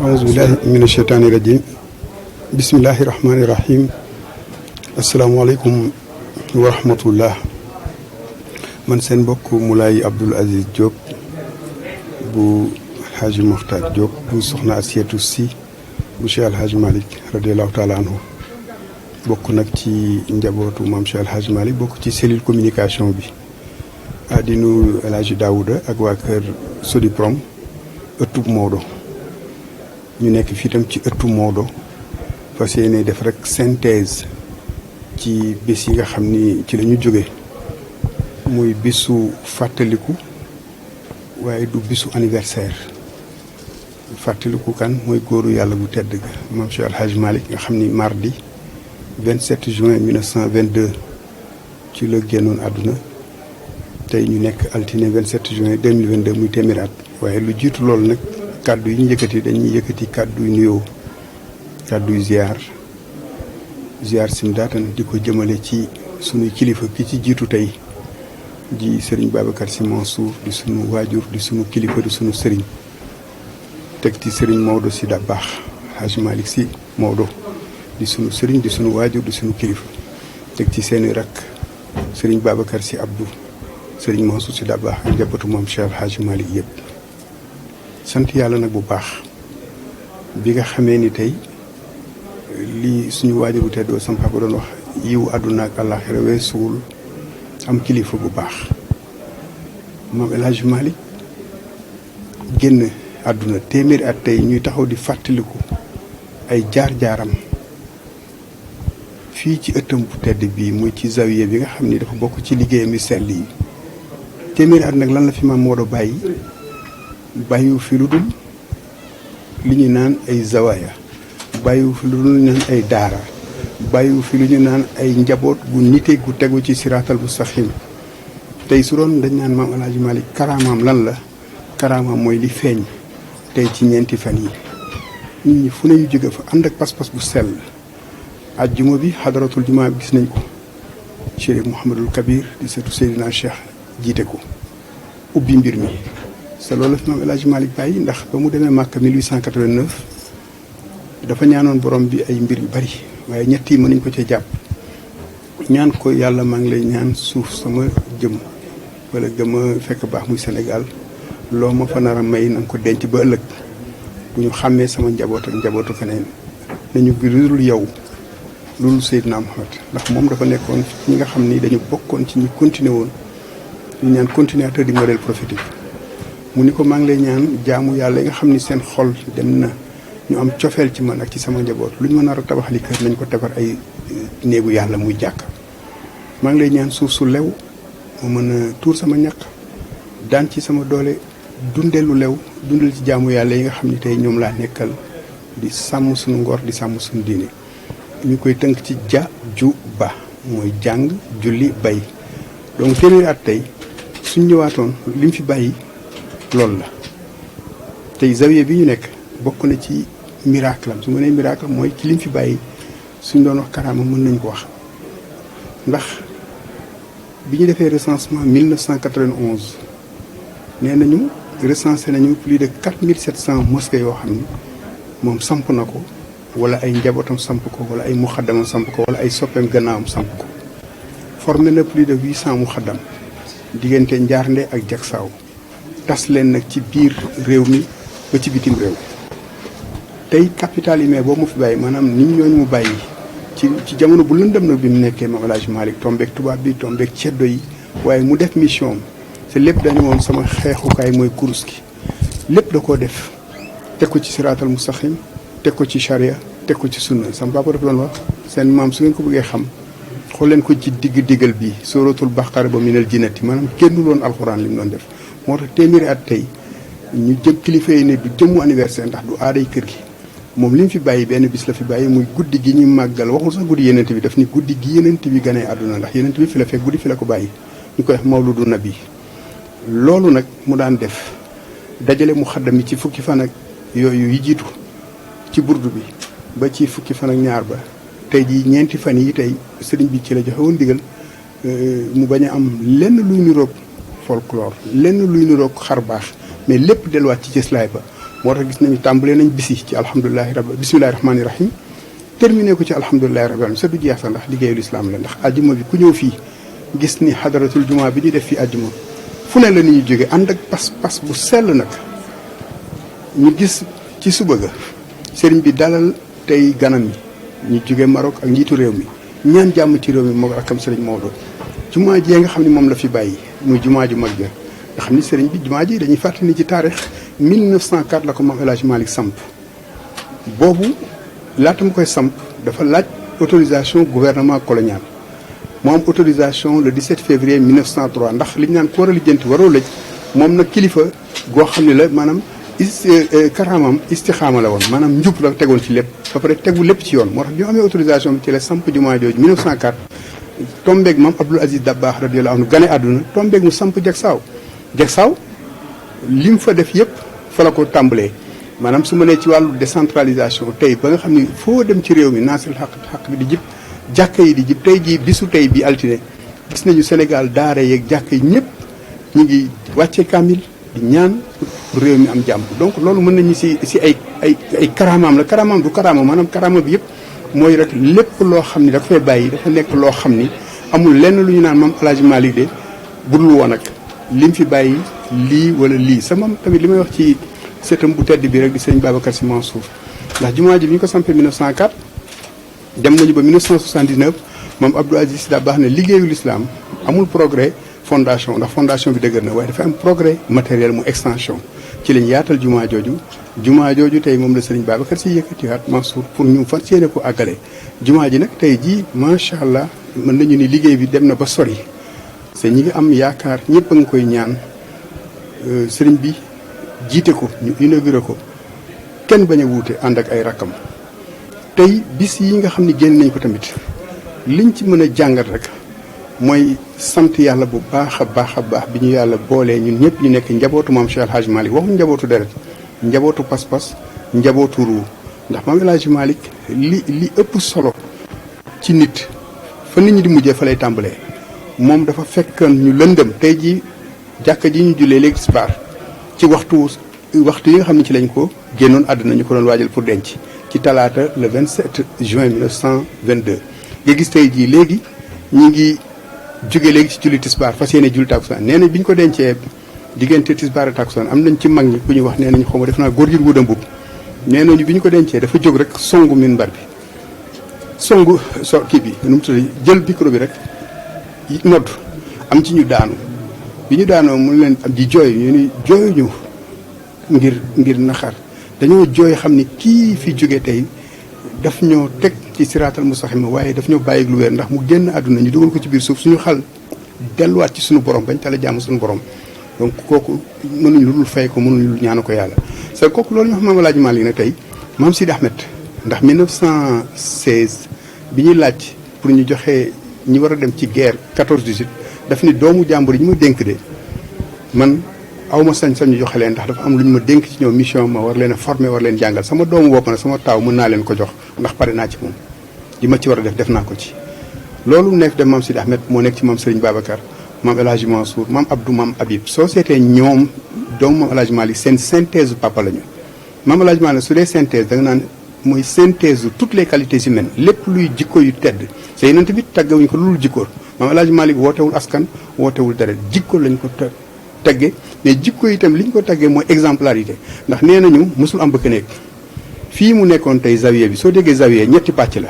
أعوذ بالله من الشيطان الرجيم بسم الله الرحمن الرحيم السلام عليكم ورحمة الله man seen mbokk Moulay Abdoul Aziz Diop bu Hadji Mokhtar Diop bu soxna Asietou Sy bu Cheikh El Hadj Malick radiallahu taala anhu bokk nag ci njabootu maam Cheikh El Hadj Malick bokk ci cellule communication bi di nuyu El Hadj Daouda ak waa kër Sodiprom ëttub Maodo ñu nekk fii tam ci ëttu Maodo fas yéene def rek synthèse ci bés yi nga xam ni ci la ñu jóge muy bisu fàttaliku waaye du bisu anniversaire fàttaliku kan mooy góoru yàlla bu tedd ga maam Cheikh El Hadj Malick nga xam ni mardi 27 juin 1922 ci la génnoon àdduna tey ñu nekk altine 27 juin 2022 muy téeméeri at waaye lu jiitu loolu nag kàddu yi ñu yëkkati dañuy yëkkati kàddu yu nuyoo kàddu yu ziar simdaatan di ko jëmale ci sunuy kilifa ki ci jiitu tey di Serigne Babacar Sy Mansour di sunu waajur di sunu kilifa di sunu Serigne teg ci Serigne Maodo Sy Dabakh Hadj Malick Sy Maodo di sunu Serigne di sunu waajur di sunu kilifa teg ci seeni rakk Serigne Babacar Sy Abdou Serigne Mansour Sy Dabakh ak njabootu moom Cheikh El Hadj Malick yëpp. sant yàlla nag bu baax bi nga xamee ni tey li suñu waajuru teddoo sama papa doon wax yiwu àdduna ak àllaaxira weesuwul am kilifa bu baax maam El Hadj Malick génn àdduna téeméeri at tey ñuy taxaw di fàttaliku ay jaar-jaaram fii ci ëttam bu tedd bii muy ci zawiya bi nga xam ni dafa bokk ci liggéeyam yu sell yi téeméeri at nag lan la fi maam Maodo bàyyiwu fi lu dul li ñu naan ay zawaaya bàyyiwu fi lu dul naan ay daara bàyyiwu fi lu ñu naan ay njaboot gu nite gu tegu ci siraatal mustaqim tey su doon dañ naan maam El Hadj Malick karaamaam lan la karaamaam mooy li feeñ tey ci ñeenti fan yi nit ñi fu ne ñu jóge fa ànd ak pas-pas bu sell ajjuma bi xadaratul jumaa bi gis nañ ko Chérif Mouhamadul Kabir di seetu Seydina Cheikh jiite ko ubbi mbir mi te loolu la fi maam El Hadj Malick bàyyi ndax ba mu demee Màkka 1889 dafa ñaanoon borom bi ay mbir yu bari waaye ñett yi mën nañ ko ca jàpp ñaan ko yàlla maa ngi lay ñaan suuf sama jëm wala gëma fekk baax muy Sénégal loo ma fa nar a may na nga ko denc ba ëllëg bu ñu xàmmee sama njaboot ak njabootu feneen nañu girul yow loolu Seydina Muhammad ndax moom dafa nekkoon ñi nga xam ni dañu bokkoon ci ñi continué woon ñu ñaan continuateur du modèle prophétique mu ni ko maa ngi lay ñaan jaamu yàlla yi nga xam ni seen xol dem na ñu am cofeel ci man ak ci sama njaboot lu ñu ma nar a tabax li kër nañ ko tabar ay néegu yàlla muy jàkk maa ngi lay ñaan suuf su lew ma mën a tuur sama ñaq daan ci sama doole dundee lu lew dundal ci jaamu yàlla yi nga xam ni tey ñoom laa nekkal di sàmm suñu ngor di sàmm suñu diine ñu koy tënk ci ju ba mooy jàng julli bay donc téeméeri at tey suñ ñëwaatoon li mu fi bàyyi loolu la tey zawiya bi ñu nekk bokk na ci miracle am su ma nee miracle mooy ci lim fi bàyyi suñ doon wax karaama mën nañ ko wax ndax bi ñu defee recensement 1991 nee nañu recensé nañu plus de 4700 mosquées yoo xam ni moom samp na ko wala ay njabootam samp ko wala ay muxaddamam samp ko wala ay soppeem gannaawam samp ko formé na plus de 800 muxaddam diggante Njaarnde ak Jaksaaw tas leen nag ci biir réew mi ba ci bitim réew tey capital yi mais boobu mu fi bàyyi maanaam nit ñooñu mu bàyyi ci jamono bu lëndëm nag bi mu nekkee maam El Hadj Malick tombeek tubaab bi tombeek ceddo yi waaye mu def mission am te lépp dañu woon sama xeexukaay mooy kurus gi lépp da koo def teg ko ci siraatal mustaqim teg ko ci charia teg ko ci sunna sama papa dafa doon wax seen maam su ngeen ko bëggee xam xool leen ko ci diggal bi suratul baqara ba minal jinnati maanaam génnu loon alxuraan li mu doon def moo tax téeméeri at tey ñu jëm kilifa yi ne du jëmmu anniversaire ndax du aaday kër gi moom li mu fi bàyyi benn bis la fi bàyyi muy guddi gi ñu màggal waxul sax guddi yenent bi daf ni guddi gi yenent bi ganee àdduna ndax yenent bi fi la fekk guddi fi la ko bàyyi ñu koy wax mawludu nabi loolu nag mu daan def dajale mu xaddam yi ci fukki fan ak yooyu yi jiitu ci burdu bi ba ci fukki fan ak ñaar ba tey jii ñeenti fan yi tey sëriñ bi ci la joxe woon ndigal mu bañ a am lenn luy niroog folklore lenn luy niroog xar baax mais lépp delluwaat ci cëslaay ba moo tax gis nañu tàmbalee nañ bisi ci bismillahi rahmaani rahim terminé ko ci alhamdulilahi rabbil alamin sa du jeex sax ndax liggéeyul islam la ndax ajjuma bi ku ñëw fii gis ni xadaratul juma bi ñuy def fii ajjuma fu ne la ni ñu jóge ànd ak pas bu sell nag ñu gis ci suba ga sëriñ bi dalal tey ganam yi ñu jóge Maroc ak njiitu réew mi ñaan jàmm ci réew mi moo rakkam sëriñ Maodo jumaa jee nga xam ne moom la fi bàyyi muy jumaa ju mag ja nga xam ni sëriñ bi jumaa ji dañuy fàttali ni ci taarix 1904 la ko Maam El Hadj Malick samp boobu laata mu koy samp dafa laaj autorisation gouvernement colonial mu am autorisation le 17 février 1903 ndax li ñu naan ku war a lijjanti waroo lëj moom nag kilifa goo xam ne la maanaam karaamam istixaama la woon maanaam njub la tegoon ci lépp ba pare tegu lépp ci yoon moo tax bi mu amee autorisation bi ci la samp jumaa jooju 1904 tombeeg maam Abdoul Aziz Dabakh radiyallahu anhu gane àdduna tombeeg mu samp Jaksaaw li mu fa def yëpp fa la ko tàmbalee maanaam su ma nee ci wàllu décentralisation tey ba nga xam ni foo dem ci réew mi naasir xaq bi di jib jàkka yi di jib tey jii bisu tey bi altine gis nañu Sénégal daara yeeg jàkka yi ñëpp ñu ngi wàcce kaamil di ñaan pour réew mi am jàmm donc loolu mën nañu si ay karaamaam la karaamaam du karaama maanaam karaama bi yëpp mooy rek lépp loo xam ni dafa fay bàyyi dafa nekk loo xam ni amul lenn lu ñu naan Maam El Hadj Malick de budul woon ak lim fi bàyyi lii wala lii sa moom tamit li may wax ci sëtam bu tedd bi rek di sëñ Babacar Sy Mansour ndax jumaa ji bi ñu ko sampee 1904 dem nañu ba 1979 moom Abdou Aziz Sy Dabakh ne liggéeyu l'islam amul progrès fondation ndax fondation bi dëgër na waaye dafa am progrès matériel mu extension ci lañ yaatal jumaa jooju tey moom la sëriñ Babacar Sy yëkkatiwaat Mansour pour ñu fas yéene ko àggale jumaa ji nag tey jii macha allah mën nañu ni liggéey bi dem na ba sori te ñi ngi am yaakaar ñëpp a ngi koy ñaan sëriñ bi jiite ko ñu inauguré ko kenn bañ a wuute ànd ak ay rakkam tey bis yi nga xam ne génn nañ ko tamit liñ ci mën a jàngat rek mooy sant yàlla bu baax a baax bi ñu yàlla boolee ñun ñëpp ñu nekk njabootu maam Cheikh El Hadj Malick waxuñu njabootu deret njabootu pas-pas njabootu ruu ndax maam El Hadj Malick li ëpp solo ci nit fa nit ñi di mujjee fa lay tàmbalee moom dafa fekkoon ñu lëndëm tey ji jàkka ji ñu jullee léegi tisbaar ci waxtu yi nga xam ne ci lañ ko génnoon àdduna ñu ko doon waajal pour denc ci talaata le 27 juin 1922 nga gis tey jii léegi ñu ngi jóge léegi ci julli tisbaar fas yéene julli takkusaan nee nañ bi ñu ko dencee diggante tisbaar ak takkusaan am nañ ci mag ñi ku ñu wax nee nañu xaw ma def naa góor gi wuda mbub nee nañu bi ñu ko dencee dafa jóg rek songu minbar bi songu kii bi nu mu tudd jël micro bi rek nodd am ci ñu daanu bi ñu daanoo mu leen am di jooy ñu ni jooyuñu ngir naxar dañoo jooy xam ni kii fi jóge tey daf ñoo teg ci siraatal mustaqim waaye daf ñoo bàyyi lu wér ndax mu génn àdduna ñu dugal ko ci biir suuf suñu xal delluwaat ci suñu borom bañ tala jàmm suñu borom donc kooku mënuñu lu dul fay ko mënuñu lu ñaanu ko yàlla c'est kooku loolu ñu wax Maam El Hadj Malick nag tey Maam Sidi Ahmed ndax 1916 bi ñuy laaj pour ñu joxe ñi war a dem ci guerre 14-18 daf ni doomu jàmbur yi ñu ma dénk de man awma sañ-sañ ñu joxe leen ndax dafa am lu ñu ma dénk ci ñoom mission ma war leen a former war leen jàngal sama doomu bopp nag sama taaw mën naa leen ko jox ndax pare naa ci moom li ma ci war a def naa ko ci loolu nekk de Maam Sidi Ahmed moo nekk ci Maam Serigne Babacar Maam El Hadj Mansour Maam Abdou Maam Habib soo seetee ñoom doomu Maam El Hadj Malick seen synthèse papa la ñu Maam El Hadj Malick su dee synthèse da nga naan mooy synthèse de toutes les qualités humaines lépp luy jikko yu tedd te yeneen tamit tàggawuñu ko lu dul jikko Maam El Hadj Malick wootewul askan wootewul deret jikko lañ ko tagge mais jikko itam li ñu ko taggee mooy exemplarité ndax nee nañu mosul am bëkk nekk fii mu nekkoon tey zawiya bi soo déggee zawiya ñetti pàcc la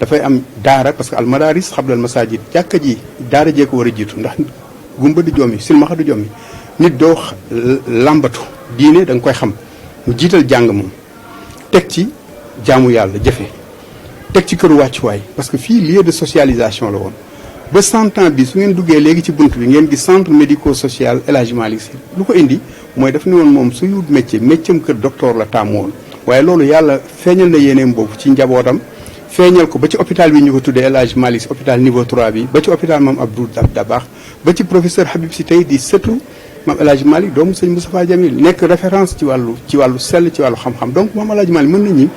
dafay am daara parce que almadaris xablal masajid jàkka ji daara jee ko war a jiitu ndax gumba du jommi silmaxa du jommi nit doo làmbatu diine da nga koy xam mu jiital jàng moom teg ci jaamu yàlla jëfe teg ci këru wàccuwaay parce que fii lieu de socialisation la woon ba 100 ans bi su ngeen duggee léegi ci bunt bi ngeen gis centre médico social El Hadj Malick Sy lu ko indi mooy dafa ne woon moom suy wut métier am kër docteur la taamu woon waaye loolu yàlla feeñal na yéeneem boobu ci njabootam feeñal ko ba ci hôpital bi ñu ko tuddee El Hadj Malick Sy hôpital niveau 3 bi ba ci hôpital Maam Abdou Dabakh ba ci professeur Habib Sy tey di sëtu Maam El Hadj Malick doomu sëñ Moustapha Jamil nekk référence ci wàllu sell ci wàllu xam-xam donc Maam El Hadj Malick mën nañu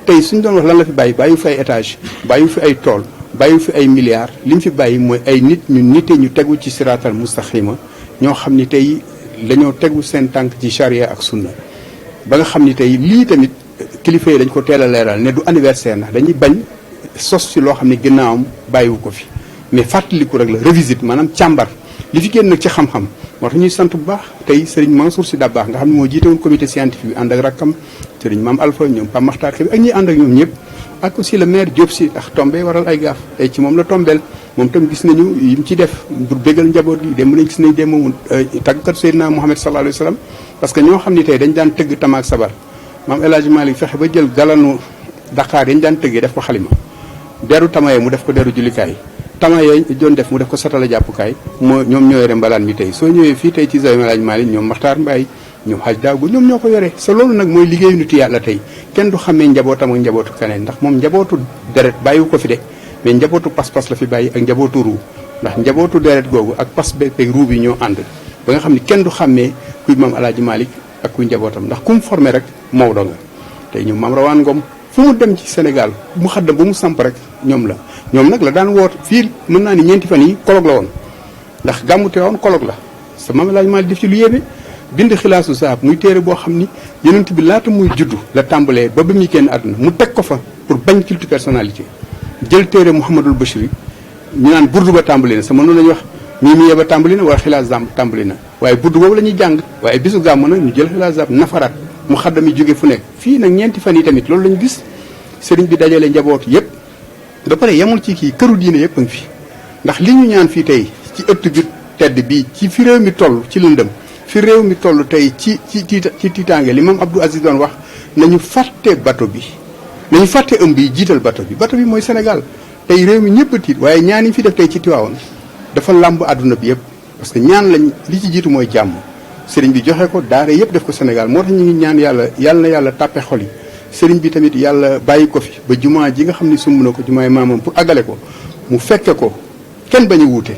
tey suñu doon wax lan la fi bàyyi fi ay étage bàyyi fi ay tool bàyyi fi ay milliards li mu fi bàyyi mooy ay nit ñu nite ñu tegu ci siraatal mustaqima ñoo xam ni tey dañoo tegu seen tànk ci charia ak sunna ba nga xam ni tey lii tamit kilifa yi dañ ko teel a leeral ne du anniversaire ndax dañuy bañ sos ci loo xam ne ginnaawam bàyyiwu ko fi mais fàttaliku rek la revisite maanaam càmbar li fi génn nag ci xam-xam moo tax ñuy sant bu baax tey Serigne Mansour Sy Dabakh nga xam ne moo jiite woon comité scientifique bi ànd ak rakkam Serigne Mame Alpha ñoom Pape Makhtar Kébé ak ñi ànd ak ñoom ñëpp ak aussi le maire Diop Sy ndax tombé waral ay gaaf tey ci moom la tombeel moom tam gis nañu yi mu ci def pour bégal njaboot gi dem nañ gis nañ dem mu tàggkat Seydina Mouhamed sallallahu alayhi wa sallam parce que ñoo xam ni tey dañ daan tëgg tamaak sabar maam El Hadj Malick fexe ba jël galanu Dakar yañ daan tëggee def ko xalima deru tamaye mu def ko deru jullikaay tama yooyu doon def mu def ko satala jàppukaay moo ñoom ñoo yore mbalaan mi tey soo ñëwee fii tey ci Zawiya El Hadj Malick ñoom Makhtar Mbaye ñoom Hadj Daagu ñoom ñoo ko yore sa loolu nag mooy liggéeyu nitu yàlla tey kenn du xamee njabootam ak njabootu keneen ndax moom njabootu deret bàyyiwu ko fi de mais njabootu pas-pas la fi bàyyi ak njabootu ruu ndax njabootu deret googu ak pas beeg ruu bi ñoo ànd ba nga xam ne kenn du xàmmee kuy maam El Hadj Malick ak kuy njabootam ndax ku mu formé rek Maodo nga tey ñoom maam Rawaan Ngom fu mu dem ci Sénégal mu xaddam bu mu samp rek ñoom la ñoom nag la daan woote fii mën naa ni ñeenti fan yi colloque la woon ndax gàmmu teewoon colloque la sa maam El Hadj Malick def ci lu yéeme bind xilaasu saab muy téere boo xam ni yonent bi laata muy juddu la tàmbalee ba muy génn àdduna mu teg ko fa pour bañ culte personnalité jël téere Mouhamadul Bachiri ñu naan burdu ba tàmbali na sama noonu la ñuy wax mii ba tàmbali na wala xilaas zaam tàmbali na waaye burdu boobu la ñuy jàng waaye bisu gàmmu nag ñu jël xilaas zaam nafaraat mu xaddam yi jóge fu nekk fii nag ñeenti fan yi tamit loolu lañu gis sëriñ bi dajale njaboot yëpp ba pare yemul ci kii këru diine yëpp a ngi fi ndax li ñu ñaan fii tey ci ëtt bi tedd bii ci fi réew mi toll ci lëndëm fi réew mi toll tey ci tiitaange li moom Abdou Aziz doon wax nañu fàtte bato bi nañu fàtte ëmb yi jiital bato bi mooy Sénégal tey réew mi ñëpp a tiit waaye ñaan yi fi def tey ci Tiwaawoon dafa làmb àdduna bi yëpp parce que ñaan lañ li ci jiitu mooy jàmm sëriñ bi joxe ko daara yëpp def ko Sénégal moo tax ñu ngi ñaan yàlla na yàlla tàppe xol yi sëriñ bi tamit yàlla bàyyi ko fi ba jumaa ji nga xam ne sumb na ko jumaay maamam pour àggale ko mu fekke ko kenn bañ a wuute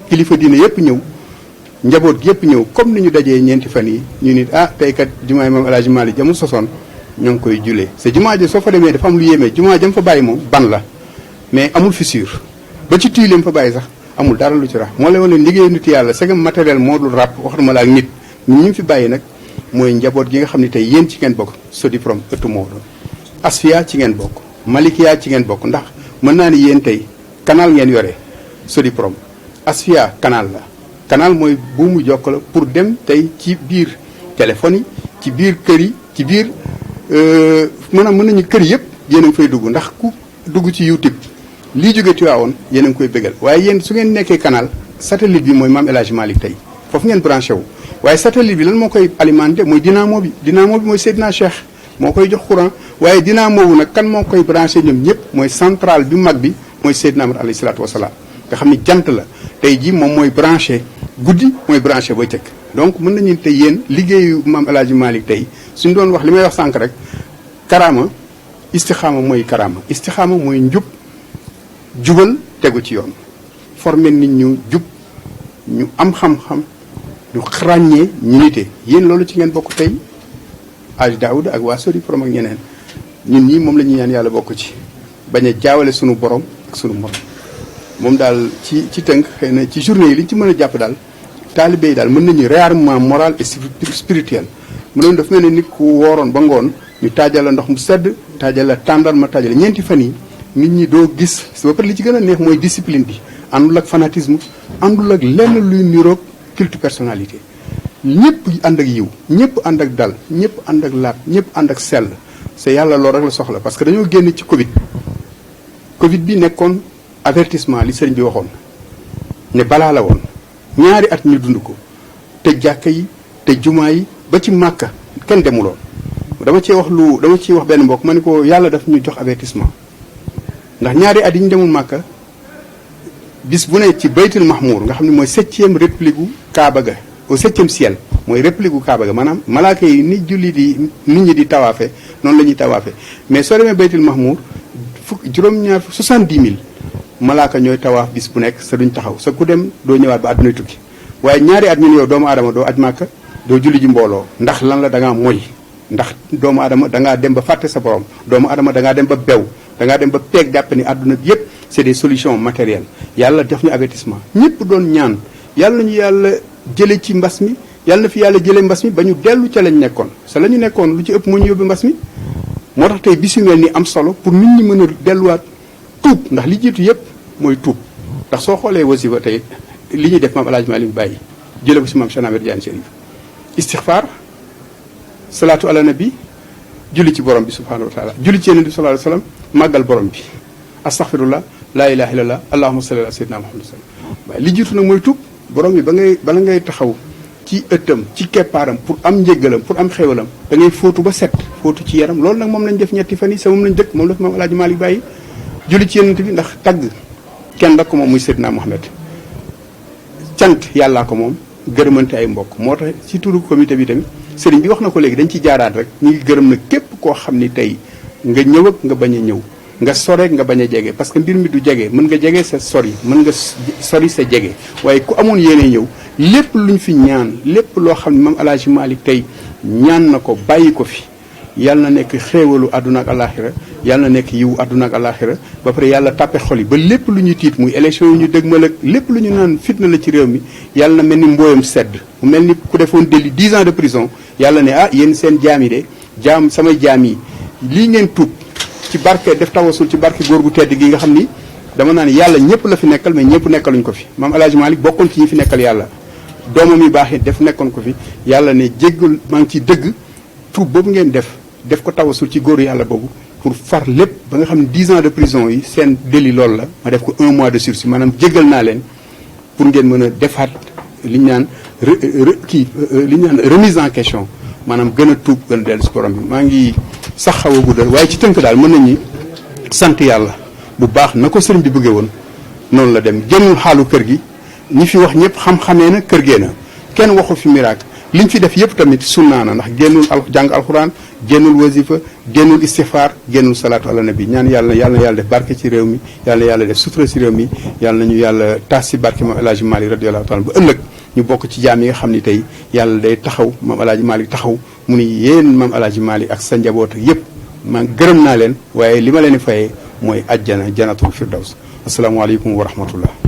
kilifa diine yëpp ñëw njaboot gi yëpp ñëw comme ni ñu dajee ñeenti fan yi ñu nit tey kat jumaay maam El Hadj Malick jamul sosoon ñoo ngi koy julee sa jumaa ji soo fa demee dafa am lu yéemee jumaa jam fa bàyyi moom ban la mais amul fissure ba ci tuileem fa bàyyi sax amul dara lu ci rax moo lay wane liggéeyu nit yàlla segam matériel moo dul ràpp waxtuma la ak nit ñi fi bàyyi nag mooy njaboot gi nga xam ne tey yéen ci ngeen bokk Sodiprom ëttu Maodo Asfiya ci ngeen bokk Malikia ci ngeen bokk ndax mën naa ni yéen tey canal ngeen yore Sodiprom Asfiya canal la canal mooy buumu jokk la pour dem tey ci biir téléphone yi ci biir kër yi ci biir mën nañu kër yëpp yéen a ngi fay dugg ndax ku dugg ci YouTube lii jóge Tiwaawoon yéen a ngi koy bégal waaye yéen su ngeen nekkee canal satellite bi mooy maam El Hadj Malick tey foofu ngeen branché wu waaye satellite bi lan moo koy alimenté mooy dynamo bi mooy Seydina Cheikh moo koy jox courant waaye dynamo bu nag kan moo koy branché ñoom ñëpp mooy centrale bi mag bi mooy Seydina Ahmad alayhi salaatu wasalaam nga xam ni jant la tey jii moom mooy branché guddi mooy branché bëccëg donc mën nañu tey yéen liggéeyu maam El Hadj Malick tey suñu doon wax li may wax sànq rek karaama istixaama mooy karaama istixaama mooy njub jubal tegu ci yoon formé nit ñu jub ñu am xam-xam ñu ràññee ñu nite yéen loolu ci ngeen bokk tey Hadj Daouda ak waa Sodiprom ak ñeneen ñun ñii moom la ñuy ñaan yàlla bokk ci bañ a jaawale sunu borom ak sunu morom moom daal ci tënk xëy na ci journée yi li ñu ci mën a jàpp daal taalibe yi daal mën nañu réarmement moral et spirituel mu doon dafa mel ne nit ku wooroon ba ngoon ñu taajal la ndox mu sedd taajal la tàndarma taajal la ñeenti fan yi nit ñi doo gis ba pare li ci gën a neex mooy discipline bi àndul ak fanatisme àndul ak lenn luy niroog culte personnalité ñëpp ànd ak yiw ñëpp ànd ak dal ñëpp ànd ak laat ñëpp ànd ak sell c'est yàlla loolu rek la soxla parce que dañoo génn ci Covid bi nekkoon avertissement li sëriñ bi waxoon ne balaa la woon ñaari at ñu dund ko te jàkka yi te jumaa yi ba ci màkka kenn demuloon dama ciy wax benn mbokk ma ne ko yàlla daf ñu jox avertissement ndax ñaari at yi ñu demul màkka bis bu ne ci baytul mahmour nga xam ne mooy 7e réplique gu Kaaba ga au 7e ciel mooy réplique gu Kaaba ga maanaam malaaka yi ni julli di nit ñi di tawaafe noonu la ñuy tawaafe mais soo demee baytul mahmour juróom-ñaar 70 000 malaaka ñooy tawaaf bis bu nekk sa duñ taxaw sa ku dem doo ñëwaat ba àdduna tukki waaye ñaari at ñu ne yow doomu aadama doo aj màkka doo julli ji mbooloo ndax lan la da ngaa moy ndax doomu aadama da ngaa dem ba fàtte sa borom doomu aadama da ngaa dem ba bew da ngaa dem ba peeg jàpp ni àdduna bi yëpp c'est des solutions matérielles yàlla def ñu avertissement ñëpp doon ñaan yàlla nañu yàlla jële ci mbas mi yàlla na fi yàlla jëlee mbas mi ba ñu dellu ca lañ nekkoon sa la ñu nekkoon lu ci ëpp moo ñu yóbbu mbas mi moo tax tey bis yu mel ni am solo pour nit ñi mën a delluwaat tuub ndax li jiitu yëpp mooy tuub ndax soo xoolee wasifa tey li ñuy def maam El Hadj Malick Baye jëlee ko si maam Cheikh Ahmed Tidiane Chérif istixfaar salaatu ala nabi julli ci borom bi subhanahu wa taala julli ci yonent bi sallallahu alayhi wa sallam màggal borom bi astaghfirullah laa ilaha illallah allahumma salli ala sayyidina muhammad waaye li jiitu nag mooy tuub borom bi bala ngay taxaw ci ëttam ci keppaaram pour am njéggalam pour am xéwalam da ngay fóotu ba set fóotu ci yaram loolu nag moom lañ def ñetti fan yi sa moom lañ dëkk moom la fi maam El Hadj Malick Baye julli ci yonent bi ndax tagg kenn rek ko moom muy Seydina Mohamed cant yàllaa ko moom gërëmante ay mbokk moo tax ci turu comité bi tamit sëriñ bi wax na ko léegi dañ ci jaaraat rek ñu ngi gërëm na képp koo xam ni tey nga ñëw ak nga bañ a ñëw nga soreek nga bañ a jege parce que mbir mi du jege mën nga jege sa sori mën nga sori sa jege waaye ku amoon yéene ñëw lépp luñ fi ñaan lépp loo xam ne maam El Hadj Malick tey ñaan na ko bàyyi ko fi yàlla na nekk xéewalu àdduna ak alaxira yàlla na nekk yiwu àdduna ak alaxira ba pare yàlla tàppe xol yi ba lépp lu ñu tiit muy élection yi ñu dëgmal ak lépp lu ñu naan fitna la ci réew mi yàlla na mel ni mbooyam sedd mu mel ni ku defoon délit 10 ans de prison yàlla ne ah yéen seen jaam yi de samay jaam yi lii ngeen tuub ci barke def tawasul ci barke góor gu tedd gi nga xam ni dama naan yàlla ñëpp la fi nekkal mais ñëpp nekkaluñ ko fi maam El Hadj Malick bokkoon ci ñi fi nekkal yàlla doomam yu baax yi def nekkoon ko fi yàlla ne jéggal maa ngi ciy dëgg tuub boobu ngeen def ko tawasul ci góoru yàlla boobu pour far lépp ba nga xam ne 10 ans de prison yi seen délit loolu la ma def ko 1 mois de sursis maanaam jéggal naa leen pour ngeen mën a defaat li ñu naan li ñu naan remise en question maanaam gën a tuub gën a dellu si borom bi maa ngi sax xaw a guddal waaye ci tënk daal mën nañu sant yàlla bu baax na ko sëriñ bi bëggee woon noonu la dem génnul xaalu kër gi ñi fi wax ñëpp xam-xamee na kër gee na kenn waxu fi miracle liñ fi def yëpp tamit sunnaa na ndax génnul jàng alxuraan génnul wasifa génnul istixfaar génnul salaatu ala nabi ñaan yàlla na yàlla def barke ci réew mi yàlla na yàlla def sutura ci réew mi yàlla nañu yàlla taas si barke maam El Hadj Malick radiyallahu taala ba ëllëg ñu bokk ci jaam yi nga xam ni tey yàlla day taxaw maam El Hadj Malick taxaw mu ni yéen maam El Hadj Malick ak sa njaboot ak yëpp man gërëm naa leen waaye li ma leen di fayee mooy ajjana janatul firdaws asalaamaaleykum wa rahmatullah